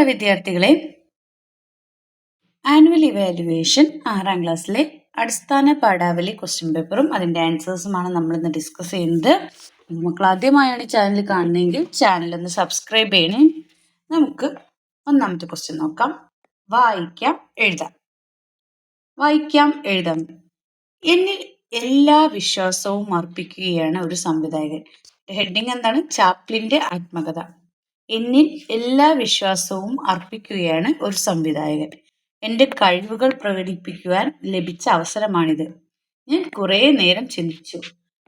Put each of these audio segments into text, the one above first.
പ്രിയമുള്ള വിദ്യാർത്ഥികളെ, annual evaluation 6ാം ക്ലാസ്സിലെ അടിസ്ഥാന പാഠാവലി ക്വസ്റ്റ്യൻ പേപ്പറും അതിൻ്റെ ആൻസേഴ്സുമാണ് നമ്മൾ ഇന്ന് ഡിസ്കസ് ചെയ്യുന്നത്. മക്കൾ ആദ്യമായാണ് ഈ ചാനൽ കാണുന്നതെങ്കിൽ ചാനൽ ഒന്ന് സബ്സ്ക്രൈബ് ചെയ്യണേ. നമുക്ക് ഒന്നാമത്തെ ക്വസ്റ്റ്യൻ നോക്കാം. വായിക്കാം എഴുതാം. എന്നിൽ എല്ലാ വിശ്വാസവും അർപ്പിക്കുകയാണ് ഒരു സംവിധായകൻ. ഹെഡിങ് എന്താണ്? ചാപ്ലിന്റെ ആത്മകഥ. എന്നിൽ എല്ലാ വിശ്വാസവും അർപ്പിക്കുകയാണ് ഒരു സംവിധായകൻ. എൻ്റെ കഴിവുകൾ പ്രകടിപ്പിക്കുവാൻ ലഭിച്ച അവസരമാണിത്. ഞാൻ കുറേ നേരം ചിന്തിച്ചു.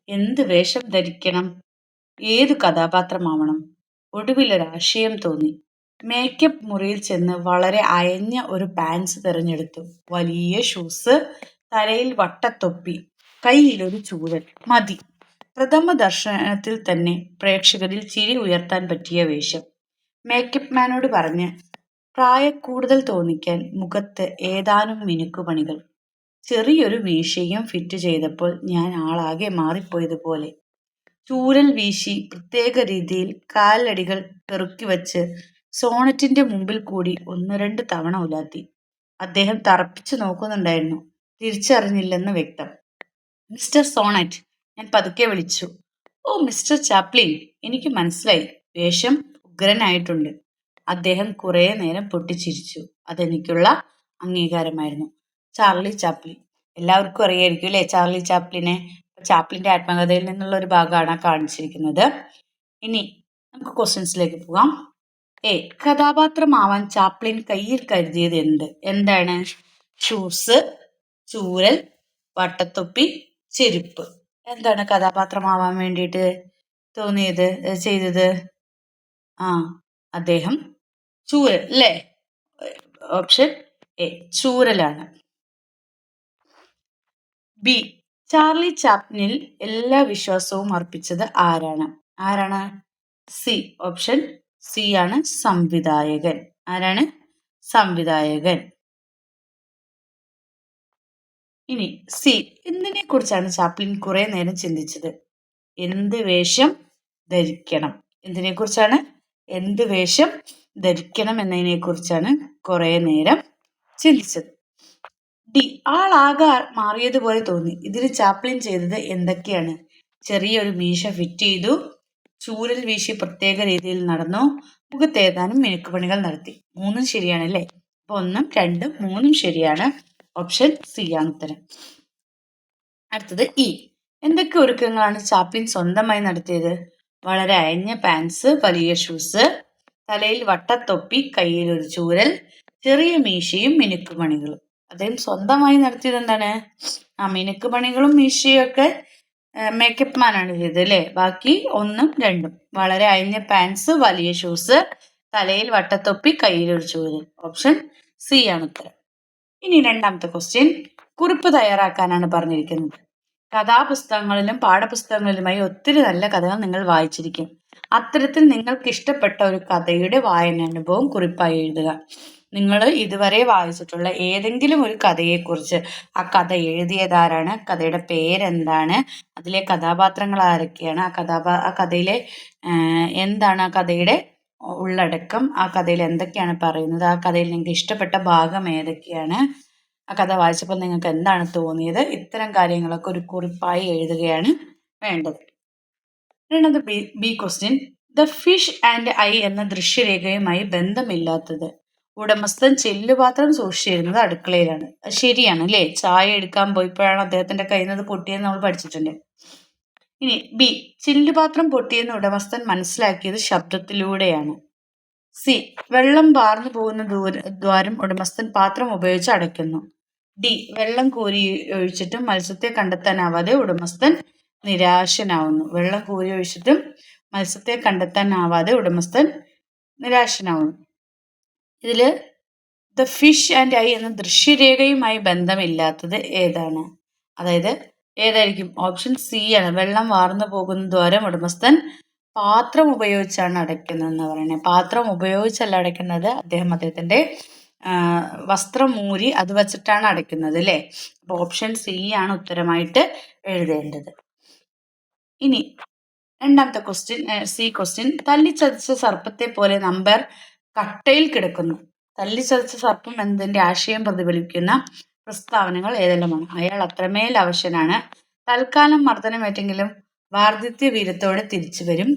എന്ത് വേഷം ധരിക്കണം, ഏതു കഥാപാത്രമാവണം. ഒടുവിലൊരാശയം തോന്നി. മേക്കപ്പ് മുറിയിൽ ചെന്ന് വളരെ അയഞ്ഞ ഒരു പാൻസ് തിരഞ്ഞെടുത്തു. വലിയ ഷൂസ്, തലയിൽ വട്ടത്തൊപ്പി, കയ്യിലൊരു ചൂരൽ. മതി. പ്രഥമ ദർശനത്തിൽ തന്നെ പ്രേക്ഷകരിൽ ചിരി ഉയർത്താൻ പറ്റിയ വേഷം. മേക്കപ്പ് മാനോട് പറഞ്ഞ് പ്രായക്കൂടുതൽ തോന്നിക്കാൻ മുഖത്ത് ഏതാനും മിനുക്കുപണികൾ. ചെറിയൊരു മീശയും ഫിറ്റ് ചെയ്തപ്പോൾ ഞാൻ ആളാകെ മാറിപ്പോയതുപോലെ. ചൂരൽ വീശി പ്രത്യേക രീതിയിൽ കാലടികൾ പെറുക്കി വച്ച് സോണറ്റിന്റെ മുമ്പിൽ കൂടി 1-2 തവണ ഉലാത്തി. അദ്ദേഹം തറപ്പിച്ചു നോക്കുന്നുണ്ടായിരുന്നു. തിരിച്ചറിഞ്ഞില്ലെന്ന് വ്യക്തം. മിസ്റ്റർ സോണറ്റ്, ഞാൻ പതുക്കെ വിളിച്ചു. ഓ മിസ്റ്റർ ചാപ്ലിൻ, എനിക്ക് മനസ്സിലായി. വേഷം ഉഗ്രനായിട്ടുണ്ട്. അദ്ദേഹം കുറേ നേരം പൊട്ടിച്ചിരിച്ചു. അതെനിക്കുള്ള അംഗീകാരമായിരുന്നു. ചാർലി ചാപ്ലിൻ, എല്ലാവർക്കും അറിയായിരിക്കും അല്ലേ ചാർലി ചാപ്ലിനെ? ചാപ്ലിന്റെ ആത്മകഥയിൽ നിന്നുള്ള ഒരു ഭാഗമാണ് കാണിച്ചിരിക്കുന്നത്. ഇനി നമുക്ക് ക്വസ്റ്റ്യൻസിലേക്ക് പോകാം. കഥാപാത്രമാവാൻ ചാപ്ലിൻ കയ്യിൽ കരുതിയത് എന്താണ്? ഷൂസ്, ചൂരൽ, വട്ടത്തൊപ്പി, ചെരുപ്പ്. എന്താണ് കഥാപാത്രമാവാൻ വേണ്ടിയിട്ട് ചെയ്തത്? അദ്ദേഹം ചൂരൽ അല്ലേ? ഓപ്ഷൻ എ ചൂരലാണ്. ബി, ചാർലി ചാപ്ലിനിൽ എല്ലാ വിശ്വാസവും അർപ്പിച്ചത് ആരാണ്? സി, ഓപ്ഷൻ സി ആണ് സംവിധായകൻ. ആരാണ്? സംവിധായകൻ. ഇനി സി, എന്തിനെ കുറിച്ചാണ് ചാപ്ലിൻ കുറെ നേരം ചിന്തിച്ചത്? എന്ത് വേഷം ധരിക്കണം. എന്തിനെ കുറിച്ചാണ്? എന്ത് വേഷം ധരിക്കണം എന്നതിനെ കുറിച്ചാണ് കുറെ നേരം ചിന്തിച്ചത്. ഡി, ആളാകെ മാറിയതുപോലെ തോന്നി. ഇതിന് ചാപ്ലിൻ ചെയ്തത് എന്തൊക്കെയാണ്? ചെറിയൊരു മീശ ഫിറ്റ് ചെയ്തു, ചൂരൽ വീശി പ്രത്യേക രീതിയിൽ നടന്നു, മുഖത്തേതാനും മിനുക്കുപണികൾ നടത്തി. 3 ശരിയാണ് അല്ലേ? അപ്പൊ 1, 2, 3 ശരിയാണ്. ഓപ്ഷൻ സി ആണ് ഉത്തരം. അടുത്തത് ഇ, എന്തൊക്കെ ഒരുക്കങ്ങളാണ് ചാപ്ലിൻ സ്വന്തമായി നടത്തിയത്? വളരെ അയഞ്ഞ പാൻസ്, വലിയ ഷൂസ്, തലയിൽ വട്ടത്തൊപ്പി, കയ്യിൽ ഒരു ചൂരൽ, ചെറിയ മീശയും മിനുക്കുപണികളും. അദ്ദേഹം സ്വന്തമായി നടത്തിയത് എന്താണ്? മിനുക്കുപണികളും മീശയും ഒക്കെ മേക്കപ്പ് മാനാണ് ചെയ്തത് അല്ലേ? ബാക്കി 1, 2 വളരെ അയഞ്ഞ പാൻസ്, വലിയ ഷൂസ്, തലയിൽ വട്ടത്തൊപ്പി, കയ്യിൽ ഒരു ചൂരൽ. ഓപ്ഷൻ സി ആണ് ഉത്തരം. ഇനി രണ്ടാമത്തെ ക്വസ്റ്റ്യൻ, കുറിപ്പ് തയ്യാറാക്കാനാണ് പറഞ്ഞിരിക്കുന്നത്. കഥാപുസ്തകങ്ങളിലും പാഠപുസ്തകങ്ങളിലുമായി ഒത്തിരി നല്ല കഥകൾ നിങ്ങൾ വായിച്ചിരിക്കും. അത്തരത്തിൽ നിങ്ങൾക്ക് ഇഷ്ടപ്പെട്ട ഒരു കഥയുടെ വായനാനുഭവം കുറിപ്പായി എഴുതുക. നിങ്ങൾ ഇതുവരെ വായിച്ചിട്ടുള്ള ഏതെങ്കിലും ഒരു കഥയെക്കുറിച്ച്, ആ കഥ എഴുതിയതാരാണ്, കഥയുടെ പേരെന്താണ്, അതിലെ കഥാപാത്രങ്ങൾ ആരൊക്കെയാണ്, ആ കഥയിലെ എന്താണ് ആ കഥയുടെ ഉള്ളടക്കം, ആ കഥയിൽ എന്തൊക്കെയാണ് പറയുന്നത്, ആ കഥയിൽ നിങ്ങൾക്ക് ഇഷ്ടപ്പെട്ട ഭാഗം ഏതൊക്കെയാണ്, ആ കഥ വായിച്ചപ്പോൾ നിങ്ങൾക്ക് എന്താണ് തോന്നിയത്, ഇത്തരം കാര്യങ്ങളൊക്കെ ഒരു കുറിപ്പായി എഴുതുകയാണ് വേണ്ടത്. രണ്ടാമത് B question, the fish and I എന്ന ദൃശ്യരേഖയുമായി ബന്ധമില്ലാത്തത്. ഉടമസ്ഥൻ ചെല്ലുപാത്രം സൂക്ഷിച്ചിരുന്നത് അടുക്കളയിലാണ്. അത് ശരിയാണ് അല്ലേ? ചായ എടുക്കാൻ പോയപ്പോഴാണ് അദ്ദേഹത്തിന്റെ കയ്യിൽ നിന്ന് പൊട്ടിയെന്ന് നമ്മൾ പഠിച്ചിട്ടുണ്ട്. ഇനി ബി, ചില്ലുപാത്രം പൊട്ടിയെന്ന് ഉടമസ്ഥൻ മനസ്സിലാക്കിയത് ശബ്ദത്തിലൂടെയാണ്. സി, വെള്ളം വാർന്നു പോകുന്ന ദ്വാരം ഉടമസ്ഥൻ പാത്രം ഉപയോഗിച്ച് അടയ്ക്കുന്നു. ഡി, വെള്ളം കോരി ഒഴിച്ചിട്ടും മത്സ്യത്തെ കണ്ടെത്താനാവാതെ ഉടമസ്ഥൻ നിരാശനാവുന്നു. വെള്ളം കോരി ഒഴിച്ചിട്ടും മത്സ്യത്തെ കണ്ടെത്താനാവാതെ ഉടമസ്ഥൻ നിരാശനാവുന്നു. ഇതില് ദ ഫിഷ് ആൻഡ് ഐ എന്ന ദൃശ്യരേഖയുമായി ബന്ധമില്ലാത്തത് ഏതാണ്? അതായത് ഏതായിരിക്കും? ഓപ്ഷൻ സി ആണ്. വെള്ളം വാർന്നു പോകുന്ന ദ്വാരം ഉടമസ്ഥൻ പാത്രം ഉപയോഗിച്ചാണ് അടയ്ക്കുന്നതെന്ന് പറയുന്നത്. പാത്രം ഉപയോഗിച്ചല്ല അടയ്ക്കുന്നത്, അദ്ദേഹത്തിന്റെ വസ്ത്രം മൂരി അത് വച്ചിട്ടാണ് അടയ്ക്കുന്നത് അല്ലേ? അപ്പൊ ഓപ്ഷൻ സി ആണ് ഉത്തരമായിട്ട് എഴുതേണ്ടത്. ഇനി രണ്ടാമത്തെ ക്വസ്റ്റ്യൻ, സി ക്വസ്റ്റ്യൻ, തല്ലിച്ചതച്ച സർപ്പത്തെ പോലെ നമ്പർ കട്ടയിൽ കിടക്കുന്നു. തല്ലിച്ചതച്ച സർപ്പം എന്നതിന്റെ ആശയം പ്രതിഫലിക്കുന്ന പ്രസ്താവനകൾ ഏതെല്ലാമാണ്? അയാൾ അത്രമേൽ അവശനാണ്. തൽക്കാലം മർദ്ദനമേറ്റെങ്കിലും വാർദ്ധക്യ വീര്യത്തോടെ തിരിച്ചു വരും.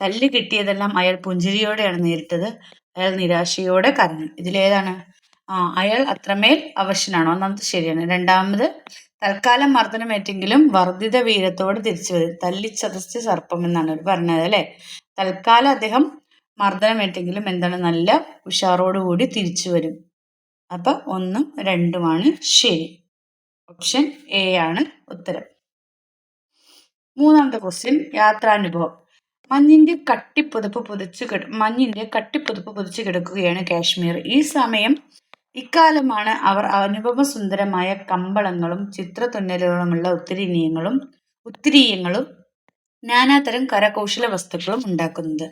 തല്ല് കിട്ടിയതെല്ലാം അയാൾ പുഞ്ചിരിയോടെയാണ് നേരിട്ടത്. അയാൾ നിരാശയോടെ കരഞ്ഞു. ഇതിലേതാണ്? അയാൾ അത്രമേൽ അവശനാണ്. ഒന്നാമത് ശരിയാണ്. രണ്ടാമത്, തൽക്കാലം മർദ്ദനമേറ്റെങ്കിലും വർദ്ധിത വീര്യത്തോടെ തിരിച്ചു വരും. തല്ലിച്ചതച്ച സർപ്പം എന്നാണ് അവർ പറഞ്ഞത് അല്ലേ. തൽക്കാലം അദ്ദേഹം മർദ്ദനമേറ്റെങ്കിലും എന്താണ്, നല്ല ഉഷാറോടുകൂടി തിരിച്ചു വരും. അപ്പൊ 1ഉം 2ഉമാണ് ശരി. ഓപ്ഷൻ എ ആണ് ഉത്തരം. മൂന്നാമത്തെ ക്വസ്റ്റ്യൻ, യാത്രാനുഭവം. മഞ്ഞിന്റെ കട്ടിപ്പുതപ്പ് പുതച്ചു കിടക്കുകയാണ് കാശ്മീർ. ഈ സമയം ഇക്കാലമാണ് അവർ അനുപമസുന്ദരമായ കമ്പളങ്ങളും ചിത്രത്തുന്നലുകളുമുള്ള ഉത്തിരീയങ്ങളും നാനാതരം കരകൗശല വസ്തുക്കളും ഉണ്ടാക്കുന്നത്.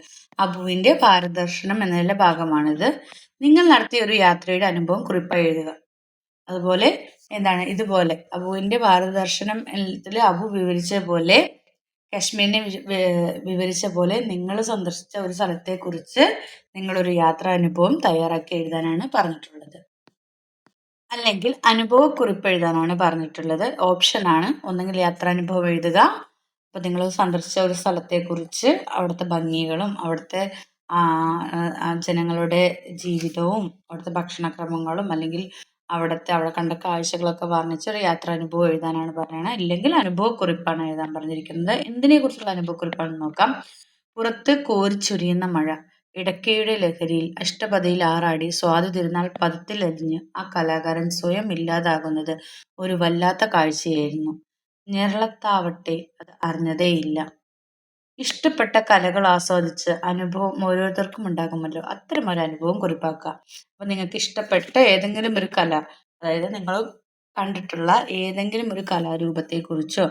അബുവിന്റെ ഭാരതദർശനം എന്നതിലെ ഭാഗമാണിത്. നിങ്ങൾ നടത്തിയ ഒരു യാത്രയുടെ അനുഭവം കുറിപ്പായി എഴുതുക. അതുപോലെ എന്താണ്, ഇതുപോലെ അബുവിന്റെ ഭാരതദർശനം എന്നതിൽ അബു വിവരിച്ച പോലെ, കാശ്മീരിനെ വിവരിച്ച പോലെ നിങ്ങൾ സന്ദർശിച്ച ഒരു സ്ഥലത്തെക്കുറിച്ച് നിങ്ങളൊരു യാത്രാനുഭവം തയ്യാറാക്കി എഴുതാനാണ് പറഞ്ഞിട്ടുള്ളത്. അല്ലെങ്കിൽ അനുഭവക്കുറിപ്പ് എഴുതാനാണ് പറഞ്ഞിട്ടുള്ളത്. ഓപ്ഷനാണ്. ഒന്നെങ്കിൽ യാത്രാനുഭവം എഴുതുക, അപ്പോൾ നിങ്ങൾ സന്ദർശിച്ച ഒരു സ്ഥലത്തെക്കുറിച്ച്, അവിടുത്തെ ഭംഗികളും അവിടുത്തെ ജനങ്ങളുടെ ജീവിതവും അവിടുത്തെ ഭക്ഷണക്രമങ്ങളും അല്ലെങ്കിൽ അവിടെ കണ്ട കാഴ്ചകളൊക്കെ വർണ്ണിച്ച് ഒരു യാത്രാനുഭവം എഴുതാനാണ് പറയുന്നത്. ഇല്ലെങ്കിൽ അനുഭവക്കുറിപ്പാണ് എഴുതാൻ പറഞ്ഞിരിക്കുന്നത്. എന്തിനെക്കുറിച്ചുള്ള അനുഭവക്കുറിപ്പാണെന്ന് നോക്കാം. പുറത്ത് കോരിച്ചൊരിയുന്ന മഴ, ഇടയ്ക്കയുടെ ലഹരിയിൽ അഷ്ടപതിയിൽ ആറാടി സ്വാതി തിരുനാൾ പദത്തിലരിഞ്ഞ് ആ കലാകാരൻ സ്വയം ഇല്ലാതാകുന്നത് ഒരു വല്ലാത്ത കാഴ്ചയായിരുന്നു. ഞെരളത്താവട്ടെ അത് അറിഞ്ഞതേയില്ല. ഇഷ്ടപ്പെട്ട കലകൾ ആസ്വദിച്ച് അനുഭവം ഓരോരുത്തർക്കും ഉണ്ടാകുമല്ലോ, അത്തരമൊരു അനുഭവം കുറിപ്പാക്കുക. അപ്പോൾ നിങ്ങൾക്ക് ഇഷ്ടപ്പെട്ട ഏതെങ്കിലും ഒരു കല, അതായത് നിങ്ങൾ കണ്ടിട്ടുള്ള ഏതെങ്കിലും ഒരു കലാരൂപത്തെക്കുറിച്ചോ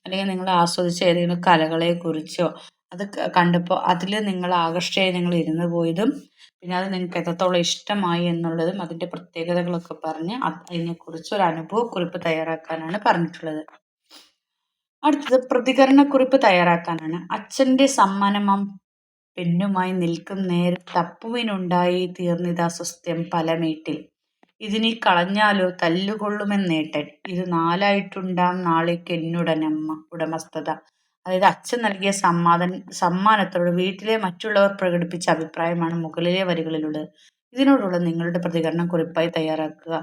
അല്ലെങ്കിൽ നിങ്ങൾ ആസ്വദിച്ച ഏതെങ്കിലും കലകളെക്കുറിച്ചോ, അത് കണ്ടപ്പോൾ അതിൽ നിങ്ങൾ ആകർഷയായി നിങ്ങൾ ഇരുന്നു പോയതും പിന്നെ അത് നിങ്ങൾക്ക് എത്രത്തോളം ഇഷ്ടമായി എന്നുള്ളതും അതിൻ്റെ പ്രത്യേകതകളൊക്കെ പറഞ്ഞ് അതിനെക്കുറിച്ച് ഒരു അനുഭവക്കുറിപ്പ് തയ്യാറാക്കാനാണ് പറഞ്ഞിട്ടുള്ളത്. അടുത്തത് പ്രതികരണക്കുറിപ്പ് തയ്യാറാക്കാനാണ്. അച്ഛൻ്റെ സമ്മാനമാം പെന്നുമായി നിൽക്കും നേരത്ത് അപ്പുവിനുണ്ടായി തീർന്നിതാ സ്വസ്ഥ്യം പലമേട്ടിൽ. ഇതിനി കളഞ്ഞാലോ തല്ലുകൊള്ളുമെന്നേട്ടൻ. ഇത് നാലായിട്ടുണ്ടാം നാളേക്കെന്നുടനമ്മ ഉടമസ്ഥത. അതായത് അച്ഛൻ നൽകിയ സമ്മാനത്തോട് വീട്ടിലെ മറ്റുള്ളവർ പ്രകടിപ്പിച്ച അഭിപ്രായമാണ് മുകളിലെ വരികളിലുള്ളത്. ഇതിനോടുള്ള നിങ്ങളുടെ പ്രതികരണം കുറിപ്പായി തയ്യാറാക്കുക.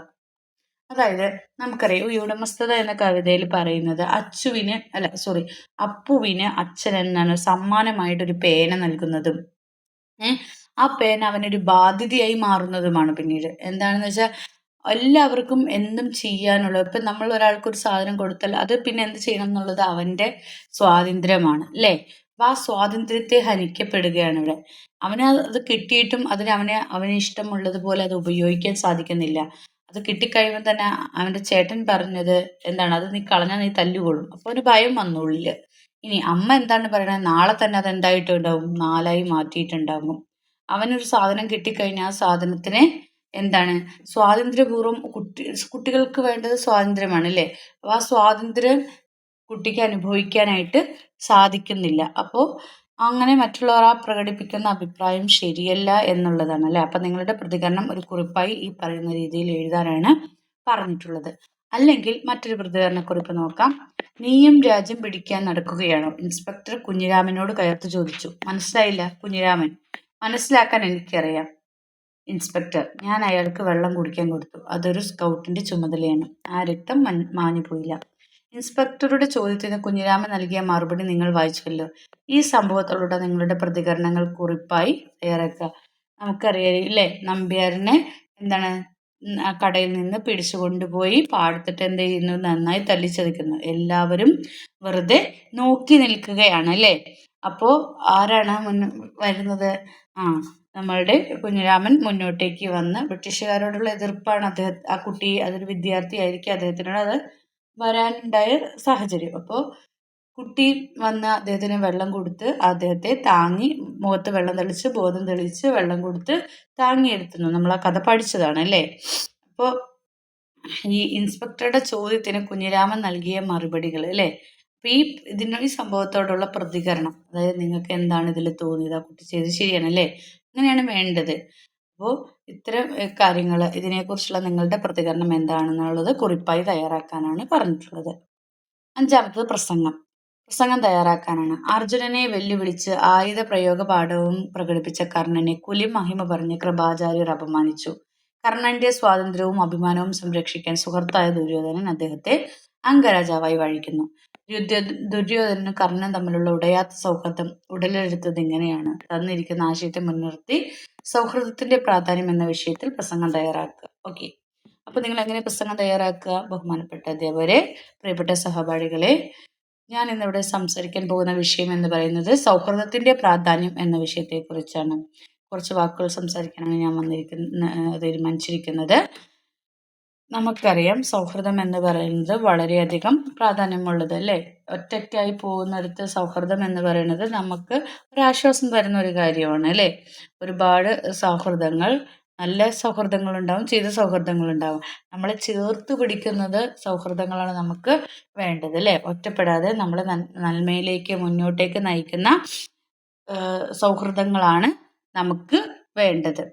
അതായത് നമുക്കറിയാം, ഈ ഉടമസ്ഥത എന്ന കവിതയിൽ പറയുന്നത് അപ്പുവിന് അച്ഛൻ എന്നാണ് സമ്മാനമായിട്ടൊരു പേന നൽകുന്നതും ആ പേന അവനൊരു ബാധ്യതയായി മാറുന്നതുമാണ്. പിന്നീട് എന്താണെന്ന് വെച്ചാൽ എല്ലാവർക്കും എന്തും ചെയ്യാനുള്ള, ഇപ്പം നമ്മൾ ഒരാൾക്കൊരു സാധനം കൊടുത്താൽ അത് പിന്നെ എന്ത് ചെയ്യണം എന്നുള്ളത് അവൻ്റെ സ്വാതന്ത്ര്യമാണ് അല്ലേ. അപ്പം ആ സ്വാതന്ത്ര്യത്തെ ഹനിക്കപ്പെടുകയാണ് ഇവിടെ. അവന് അത് കിട്ടിയിട്ടും അവന് ഇഷ്ടമുള്ളതുപോലെ അത് ഉപയോഗിക്കാൻ സാധിക്കുന്നില്ല. അത് കിട്ടിക്കഴിയുമ്പോൾ തന്നെ അവൻ്റെ ചേട്ടൻ പറഞ്ഞത് എന്താണ്, അത് നീ കളഞ്ഞാൽ നീ തല്ലുകൊള്ളും. അപ്പോൾ അവന് ഭയം വന്നു ഉള്ളില്. ഇനി അമ്മ എന്താണ് പറയണത്, നാളെ തന്നെ അത് എന്തായിട്ടുണ്ടാവും, നാലായി മാറ്റിയിട്ടുണ്ടാകും. അവനൊരു സാധനം കിട്ടിക്കഴിഞ്ഞാൽ ആ സാധനത്തിന് എന്താണ്, സ്വാതന്ത്ര്യപൂർവ്വം കുട്ടികൾക്ക് വേണ്ടത് സ്വാതന്ത്ര്യമാണ് അല്ലേ. അപ്പോൾ ആ സ്വാതന്ത്ര്യം കുട്ടിക്ക് അനുഭവിക്കാനായിട്ട് സാധിക്കുന്നില്ല. അപ്പോൾ അങ്ങനെ മറ്റുള്ളവർ പ്രകടിപ്പിക്കുന്ന അഭിപ്രായം ശരിയല്ല എന്നുള്ളതാണ് അല്ലേ. അപ്പം നിങ്ങളുടെ പ്രതികരണം ഒരു കുറിപ്പായി ഈ പറയുന്ന രീതിയിൽ എഴുതാനാണ് പറഞ്ഞിട്ടുള്ളത്. അല്ലെങ്കിൽ മറ്റൊരു പ്രതികരണക്കുറിപ്പ് നോക്കാം. നീയും രാജ്യം പിടിക്കാൻ നടക്കുകയാണോ? ഇൻസ്പെക്ടർ കുഞ്ഞിരാമനോട് കയർത്ത് ചോദിച്ചു. മനസ്സിലായില്ല കുഞ്ഞിരാമൻ. മനസ്സിലാക്കാൻ എനിക്കറിയാം ഇൻസ്പെക്ടർ. ഞാൻ അയാൾക്ക് വെള്ളം കുടിക്കാൻ കൊടുത്തു. അതൊരു സ്കൗട്ടിന്റെ ചുമതലയാണ്. ആ രക്തം മാഞ്ഞു പോയില്ല. ഇൻസ്പെക്ടറുടെ ചോദ്യത്തിന് കുഞ്ഞിരാമൻ നൽകിയ മറുപടി നിങ്ങൾ വായിച്ചുവല്ലോ. ഈ സംഭവത്തോടുള്ള നിങ്ങളുടെ പ്രതികരണങ്ങൾ കുറിപ്പായി തയ്യാറാക്കുക. നമുക്കറിയാം ഇല്ലേ, നമ്പ്യാരനെ എന്താണ് കടയിൽ നിന്ന് പിടിച്ചു കൊണ്ടുപോയി പാടത്തിട്ട് എന്ത് ചെയ്യുന്നു, നന്നായി തല്ലിച്ചതയ്ക്കുന്നു. എല്ലാവരും വെറുതെ നോക്കി നിൽക്കുകയാണ് അല്ലേ. അപ്പോൾ ആരാണ് വരുന്നത്? നമ്മളുടെ കുഞ്ഞിരാമൻ മുന്നോട്ടേക്ക് വന്ന് ബ്രിട്ടീഷുകാരോടുള്ള എതിർപ്പാണ് ആ കുട്ടി, അതൊരു വിദ്യാർത്ഥി ആയിരിക്കും, അദ്ദേഹത്തിനോട് അത് വരാനുണ്ടായ സാഹചര്യം. അപ്പോൾ കുട്ടി വന്ന് അദ്ദേഹത്തിന് വെള്ളം കൊടുത്ത് അദ്ദേഹത്തെ താങ്ങി, മുഖത്ത് വെള്ളം തെളിച്ച് ബോധം തെളിച്ച് വെള്ളം കൊടുത്ത് താങ്ങിയിരുത്തുന്നു. നമ്മൾ ആ കഥ പഠിച്ചതാണ് അല്ലേ. അപ്പോൾ ഈ ഇൻസ്പെക്ടറുടെ ചോദ്യത്തിന് കുഞ്ഞിരാമൻ നൽകിയ മറുപടികൾ അല്ലേ. അപ്പോൾ ഈ സംഭവത്തോടുള്ള പ്രതികരണം, അതായത് നിങ്ങൾക്ക് എന്താണ് ഇതിൽ തോന്നിയത്, ആ കുട്ടി ചെയ്ത് ശരിയാണ് അല്ലേ, അങ്ങനെയാണ് വേണ്ടത്. അപ്പോൾ ഇത്തരം കാര്യങ്ങൾ, ഇതിനെക്കുറിച്ചുള്ള നിങ്ങളുടെ പ്രതികരണം എന്താണെന്നുള്ളത് കുറിപ്പായി തയ്യാറാക്കാനാണ് പറഞ്ഞിട്ടുള്ളത്. അഞ്ചാമത്തത് പ്രസംഗം. പ്രസംഗം തയ്യാറാക്കാനാണ്. അർജുനനെ വെല്ലുവിളിച്ച് ആയുധ പ്രയോഗ പാഠവും പ്രകടിപ്പിച്ച കർണനെ കുലിമഹിമ പറഞ്ഞ് കൃപാചാര്യർ അപമാനിച്ചു. കർണന്റെ സ്വാതന്ത്ര്യവും അഭിമാനവും സംരക്ഷിക്കാൻ സുഹൃത്തായ ദുര്യോധനൻ അദ്ദേഹത്തെ അംഗരാജാവായി വാഴിക്കുന്നു. ദുര്യോധനനും കർണനും തമ്മിലുള്ള ഉടയാത്ത സൗഹൃദം ഉടലെടുത്തത് ഇങ്ങനെയാണ്. തന്നിരിക്കുന്ന ആശയത്തെ മുൻനിർത്തി സൗഹൃദത്തിന്റെ പ്രാധാന്യം എന്ന വിഷയത്തിൽ പ്രസംഗം തയ്യാറാക്കുക. ഓക്കെ, അപ്പൊ നിങ്ങൾ എങ്ങനെ പ്രസംഗം തയ്യാറാക്കുക? ബഹുമാനപ്പെട്ട അധ്യാപകരെ, പ്രിയപ്പെട്ട സഹപാഠികളെ, ഞാൻ ഇന്നിവിടെ സംസാരിക്കാൻ പോകുന്ന വിഷയം എന്ന് പറയുന്നത് സൗഹൃദത്തിന്റെ പ്രാധാന്യം എന്ന വിഷയത്തെക്കുറിച്ചാണ്. കുറച്ച് വാക്കുകൾ സംസാരിക്കാനാണ് ഞാൻ തീരുമാനിച്ചിരിക്കുന്നത്. നമുക്കറിയാം, സൗഹൃദം എന്ന് പറയുന്നത് വളരെയധികം പ്രാധാന്യമുള്ളത് അല്ലേ. ഒറ്റയ്ക്കായി പോകുന്നിടത്ത് സൗഹൃദം എന്ന് പറയുന്നത് നമുക്ക് ഒരാശ്വാസം തരുന്ന ഒരു കാര്യമാണ് അല്ലേ. ഒരുപാട് സൗഹൃദങ്ങൾ, നല്ല സൗഹൃദങ്ങളുണ്ടാവും, ചീത്ത സൗഹൃദങ്ങളുണ്ടാവും. നമ്മളെ ചേർത്ത് പിടിക്കുന്നത് സൗഹൃദങ്ങളാണ് നമുക്ക് വേണ്ടത് അല്ലേ. ഒറ്റപ്പെടാതെ നമ്മളെ നന്മയിലേക്ക് മുന്നോട്ടേക്ക് നയിക്കുന്ന സൗഹൃദങ്ങളാണ് നമുക്ക് വേണ്ടത്.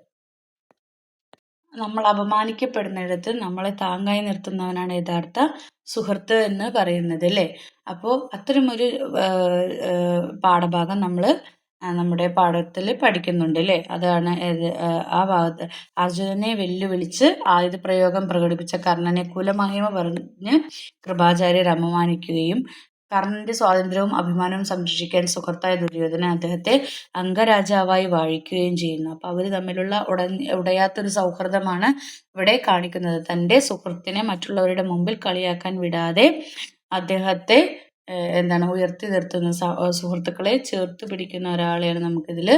നമ്മൾ അപമാനിക്കപ്പെടുന്നിടത്ത് നമ്മളെ താങ്ങായി നിർത്തുന്നവനാണ് യഥാർത്ഥ സുഹൃത്ത് എന്ന് പറയുന്നത് അല്ലേ. അപ്പോൾ അത്തരമൊരു പാഠഭാഗം നമ്മൾ നമ്മുടെ പാഠത്തിൽ പഠിക്കുന്നുണ്ട് അല്ലേ. അതാണ് ആ ഭാഗത്ത് അർജുനനെ വെല്ലുവിളിച്ച് ആയുധപ്രയോഗം പ്രകടിപ്പിച്ച കർണനെ കുലമഹിമ പറഞ്ഞ് കൃപാചാര്യർ അപമാനിക്കുകയും കർണന്റെ സ്വാതന്ത്ര്യവും അഭിമാനവും സംരക്ഷിക്കാൻ സുഹൃത്തായ ദുര്യോധനൻ അദ്ദേഹത്തെ അംഗരാജാവായി വാഴിക്കുകയും ചെയ്യുന്നു. അപ്പോൾ അവർ തമ്മിലുള്ള ഉടയാത്തൊരു സൗഹൃദമാണ് ഇവിടെ കാണിക്കുന്നത്. തൻ്റെ സുഹൃത്തിനെ മറ്റുള്ളവരുടെ മുമ്പിൽ കളിയാക്കാൻ വിടാതെ അദ്ദേഹത്തെ ഉയർത്തി നിർത്തുന്ന, സുഹൃത്തുക്കളെ ചേർത്ത് പിടിക്കുന്ന ഒരാളെയാണ് നമുക്കിതിൽ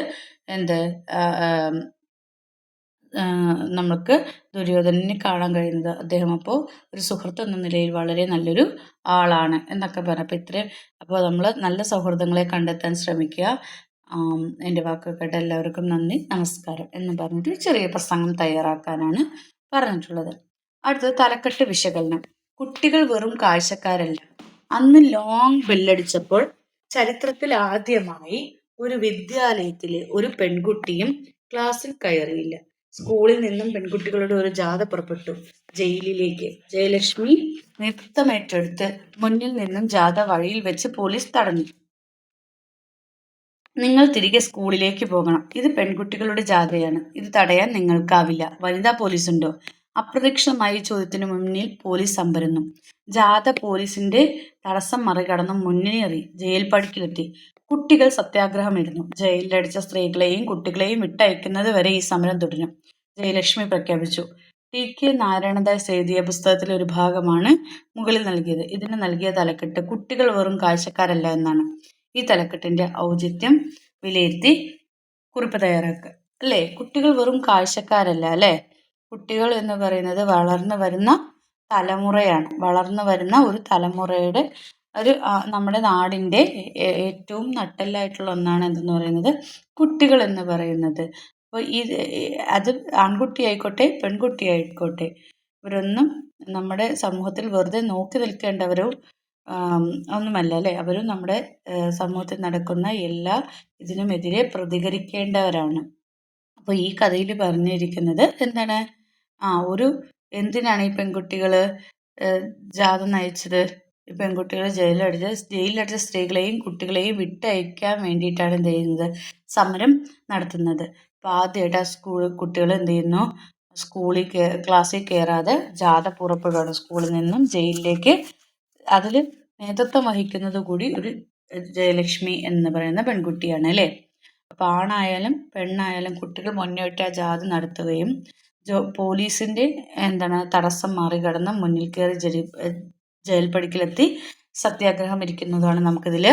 നമുക്ക് ദുര്യോധനനെ കാണാൻ കഴിയുന്നത്. അദ്ദേഹം അപ്പോൾ ഒരു സുഹൃത്ത് എന്ന നിലയിൽ വളരെ നല്ലൊരു ആളാണ് എന്നൊക്കെ പറഞ്ഞു. അപ്പോൾ നമ്മൾ നല്ല സൗഹൃദങ്ങളെ കണ്ടെത്താൻ ശ്രമിക്കുക. എൻ്റെ വാക്കുകൾ കേട്ട എല്ലാവർക്കും നന്ദി, നമസ്കാരം എന്ന് പറഞ്ഞിട്ട് ചെറിയ പ്രസംഗം തയ്യാറാക്കാനാണ് പറഞ്ഞിട്ടുള്ളത്. അടുത്തത് തലക്കെട്ട് വിശകലനം. കുട്ടികൾ വെറും കാഴ്ചക്കാരല്ല. അന്ന് ലോങ് ബെല്ലടിച്ചപ്പോൾ ചരിത്രത്തിൽ ആദ്യമായി ഒരു വിദ്യാലയത്തിലെ ഒരു പെൺകുട്ടിയും ക്ലാസ്സിൽ കയറിയില്ല. സ്കൂളിൽ നിന്നും പെൺകുട്ടികളുടെ ഒരു ജാഥ പുറപ്പെട്ടു ജയിലിലേക്ക്. ജയലക്ഷ്മി നൃത്തമേറ്റെടുത്ത് മുന്നിൽ നിന്നും ജാഥ വഴിയിൽ വെച്ച് പോലീസ് തടഞ്ഞു. നിങ്ങൾ തിരികെ സ്കൂളിലേക്ക് പോകണം. ഇത് പെൺകുട്ടികളുടെ ജാഥയാണ്. ഇത് തടയാൻ നിങ്ങൾക്കാവില്ല. വനിതാ പോലീസുണ്ടോ? അപ്രതീക്ഷിതമായ ചോദ്യത്തിന് മുന്നിൽ പോലീസ് അമ്പരന്നു. ജാഥ പോലീസിന്റെ തടസ്സം മറികടന്ന് മുന്നേറി ജയിൽ പടിക്കലെത്തി. കുട്ടികൾ സത്യാഗ്രഹമിരുന്നു. ജയിലിലടിച്ച സ്ത്രീകളെയും കുട്ടികളെയും വിട്ടയക്കുന്നത് വരെ ഈ സമരം തുടരും, ജയലക്ഷ്മി പ്രഖ്യാപിച്ചു. ടി.കെ. നാരായണദാസ് എഴുതിയ പുസ്തകത്തിലെ ഒരു ഭാഗമാണ് മുകളിൽ നൽകിയത്. ഇതിന് നൽകിയ തലക്കെട്ട് കുട്ടികൾ വെറും കാഴ്ചക്കാരല്ല എന്നാണ്. ഈ തലക്കെട്ടിന്റെ ഔചിത്യം വിലയിരുത്തി കുറിപ്പ് തയ്യാറാക്കുക അല്ലേ. കുട്ടികൾ വെറും കാഴ്ചക്കാരല്ല അല്ലേ. കുട്ടികൾ എന്ന് പറയുന്നത് വളർന്നു വരുന്ന തലമുറയാണ്. വളർന്നു വരുന്ന ഒരു തലമുറയുടെ നമ്മുടെ നാടിൻ്റെ ഏറ്റവും നട്ടെല്ലായിട്ടുള്ള ഒന്നാണ് എന്തെന്ന് പറയുന്നത് കുട്ടികൾ എന്ന് പറയുന്നത്. അപ്പോൾ അത് ആൺകുട്ടി ആയിക്കോട്ടെ പെൺകുട്ടി ആയിക്കോട്ടെ, ഇവരൊന്നും നമ്മുടെ സമൂഹത്തിൽ വെറുതെ നോക്കി നിൽക്കേണ്ടവരോ ഒന്നുമല്ല അല്ലേ. അവരും നമ്മുടെ സമൂഹത്തിൽ നടക്കുന്ന എല്ലാ ഇതിനുമെതിരെ പ്രതികരിക്കേണ്ടവരാണ്. അപ്പോൾ ഈ കഥയിൽ പറഞ്ഞിരിക്കുന്നത് എന്താണ്? എന്തിനാണ് ഈ പെൺകുട്ടികൾ ജാഥ നയിച്ചത്? ഈ പെൺകുട്ടികൾ ജയിലിലടച്ച സ്ത്രീകളെയും കുട്ടികളെയും വിട്ടയക്കാൻ വേണ്ടിയിട്ടാണ് എന്ത് ചെയ്യുന്നത്? സമരം നടത്തുന്നത്. അപ്പോൾ ആദ്യമായിട്ട് ആ കുട്ടികൾ എന്ത് ചെയ്യുന്നു? ക്ലാസ്സിൽ കയറാതെ ജാഥ പുറപ്പെടുകയാണ് സ്കൂളിൽ നിന്നും ജയിലിലേക്ക്. അതിൽ നേതൃത്വം വഹിക്കുന്നത് കൂടി ഒരു ജയലക്ഷ്മി എന്ന് പറയുന്ന പെൺകുട്ടിയാണ് അല്ലേ. അപ്പോൾ ആണായാലും പെണ്ണായാലും കുട്ടികൾ മുന്നോട്ട് ആ ജാഥ നടത്തുകയും പോലീസിൻ്റെ തടസ്സം മറികടന്ന് മുന്നിൽ കയറി ജയിൽ പടിക്കലെത്തി സത്യാഗ്രഹം ഇരിക്കുന്നതാണ് നമുക്കിതിൽ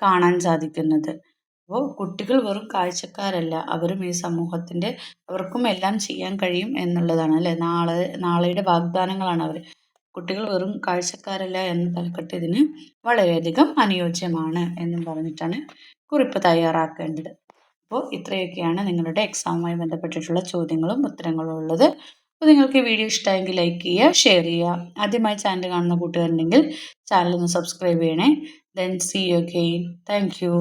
കാണാൻ സാധിക്കുന്നത്. അപ്പോൾ കുട്ടികൾ വെറും കാഴ്ചക്കാരല്ല, അവരും ഈ സമൂഹത്തിൻ്റെ അവർക്കും എല്ലാം ചെയ്യാൻ കഴിയും എന്നുള്ളതാണ് അല്ലേ. നാളെയുടെ വാഗ്ദാനങ്ങളാണ് അവർ. കുട്ടികൾ വെറും കാഴ്ചക്കാരല്ല എന്ന തലക്കെട്ട് ഇതിന് വളരെയധികം അനുയോജ്യമാണ് എന്നും പറഞ്ഞിട്ടാണ് കുറിപ്പ് തയ്യാറാക്കേണ്ടത്. അപ്പോൾ ഇത്രയൊക്കെയാണ് നിങ്ങളുടെ എക്സാമുമായി ബന്ധപ്പെട്ടിട്ടുള്ള ചോദ്യങ്ങളും ഉത്തരങ്ങളും ഉള്ളത്. അപ്പോൾ നിങ്ങൾക്ക് ഈ വീഡിയോ ഇഷ്ടമായെങ്കിൽ ലൈക്ക് ചെയ്യുക, ഷെയർ ചെയ്യുക. ആദ്യമായി ചാനൽ കാണുന്ന കൂട്ടുകാരുണ്ടെങ്കിൽ ചാനൽ ഒന്ന് സബ്സ്ക്രൈബ് ചെയ്യണേ. Then see you again. Thank U.